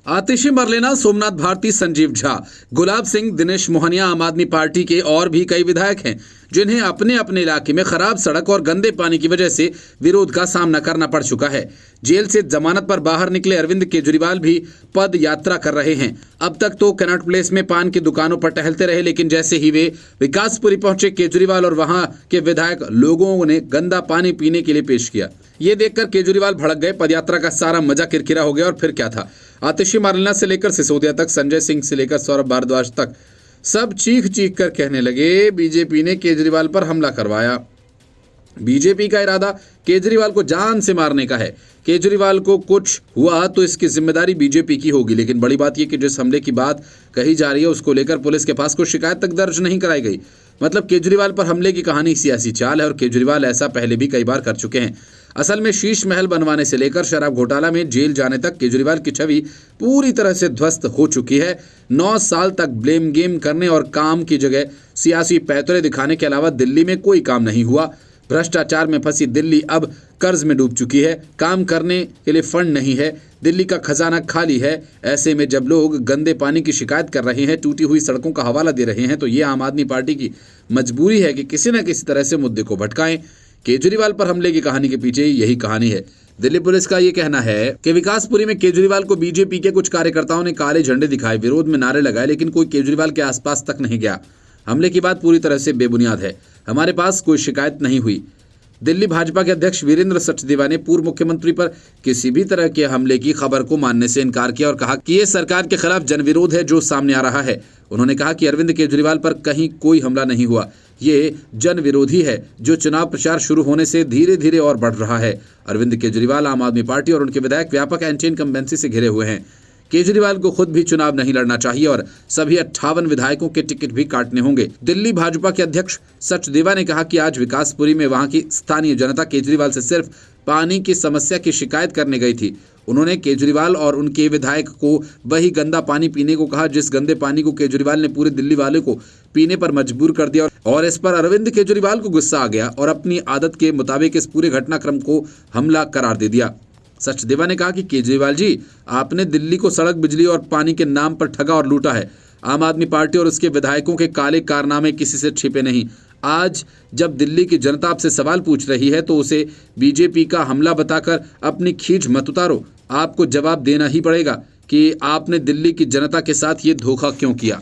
आतिशी मरलेना, सोमनाथ भारती, संजीव झा, गुलाब सिंह, दिनेश मोहनिया आम आदमी पार्टी के और भी कई विधायक हैं जिन्हें अपने अपने इलाके में खराब सड़क और गंदे पानी की वजह से विरोध का सामना करना पड़ चुका है। जेल से जमानत पर बाहर निकले अरविंद केजरीवाल भी पद यात्रा कर रहे हैं। अब तक तो कनॉट प्लेस में पान की दुकानों पर टहलते रहे, लेकिन जैसे ही वे विकासपुरी पहुंचे, केजरीवाल और वहां के विधायक लोगों ने गंदा पानी पीने के लिए पेश किया। ये देखकर केजरीवाल भड़क गए। पदयात्रा का सारा मजा किरकिरा हो गया। और फिर क्या था, आतिशी मरलेना से लेकर सिसोदिया तक, संजय सिंह से लेकर सौरभ भारद्वाज तक सब चीख चीख कर कहने लगे बीजेपी ने केजरीवाल पर हमला करवाया। बीजेपी का इरादा केजरीवाल को जान से मारने का है। केजरीवाल को कुछ हुआ तो इसकी जिम्मेदारी बीजेपी की होगी। लेकिन बड़ी बात यह कि जिस हमले की बात कही जा रही है उसको लेकर पुलिस के पास कोई शिकायत तक दर्ज नहीं कराई गई। मतलब केजरीवाल पर हमले की कहानी सियासी चाल है और केजरीवाल ऐसा पहले भी कई बार कर चुके हैं। असल में शीश महल बनवाने से लेकर शराब घोटाला में जेल जाने तक केजरीवाल की छवि पूरी तरह से ध्वस्त हो चुकी है। 9 साल तक ब्लेम गेम करने और काम की जगह सियासी पैतरे दिखाने के अलावा दिल्ली में कोई काम नहीं हुआ। भ्रष्टाचार में फंसी दिल्ली अब कर्ज में डूब चुकी है। काम करने के लिए फंड नहीं है। दिल्ली का खजाना खाली है। ऐसे में जब लोग गंदे पानी की शिकायत कर रहे हैं, टूटी हुई सड़कों का हवाला दे रहे हैं, तो ये आम आदमी पार्टी की मजबूरी है कि किसी न किसी तरह से मुद्दे को भटकाएं। केजरीवाल पर हमले की कहानी के पीछे यही कहानी है। दिल्ली पुलिस का ये कहना है कि विकासपुरी में केजरीवाल को बीजेपी के कुछ कार्यकर्ताओं ने काले झंडे दिखाए, विरोध में नारे लगाए, लेकिन कोई केजरीवाल के आसपास तक नहीं गया। हमले की बात पूरी तरह से बेबुनियाद है। हमारे पास कोई शिकायत नहीं हुई। दिल्ली भाजपा के अध्यक्ष वीरेंद्र सचदेवा ने पूर्व मुख्यमंत्री पर किसी भी तरह के हमले की खबर को मानने से इनकार किया और कहा कि ये सरकार के खिलाफ जनविरोध है जो सामने आ रहा है। उन्होंने कहा कि अरविंद केजरीवाल पर कहीं कोई हमला नहीं हुआ। ये जन विरोधी है जो चुनाव प्रचार शुरू होने से धीरे धीरे और बढ़ रहा है। अरविंद केजरीवाल, आम आदमी पार्टी और उनके विधायक व्यापक एंटी इनकम्बेंसी से घिरे हुए हैं। केजरीवाल को खुद भी चुनाव नहीं लड़ना चाहिए और सभी 58 विधायकों के टिकट भी काटने होंगे। दिल्ली भाजपा के अध्यक्ष सचदेवा ने कहा कि आज विकासपुरी में वहां की स्थानीय जनता केजरीवाल से सिर्फ पानी की समस्या की शिकायत करने गई थी। उन्होंने केजरीवाल और उनके विधायक को वही गंदा पानी पीने को कहा जिस गंदे पानी को केजरीवाल ने पूरे दिल्ली वाले को पीने पर मजबूर कर दिया। और इस पर अरविंद केजरीवाल को गुस्सा आ गया और अपनी आदत के मुताबिक इस पूरे घटनाक्रम को हमला करार दे दिया। सचदेवा ने कहा कि केजरीवाल जी, आपने दिल्ली को सड़क, बिजली और पानी के नाम पर ठगा और लूटा है। आम आदमी पार्टी और उसके विधायकों के काले कारनामे किसी से छिपे नहीं। आज जब दिल्ली की जनता आपसे सवाल पूछ रही है तो उसे बीजेपी का हमला बताकर अपनी खींच मत उतारो। आपको जवाब देना ही पड़ेगा कि आपने दिल्ली की जनता के साथ ये धोखा क्यों किया।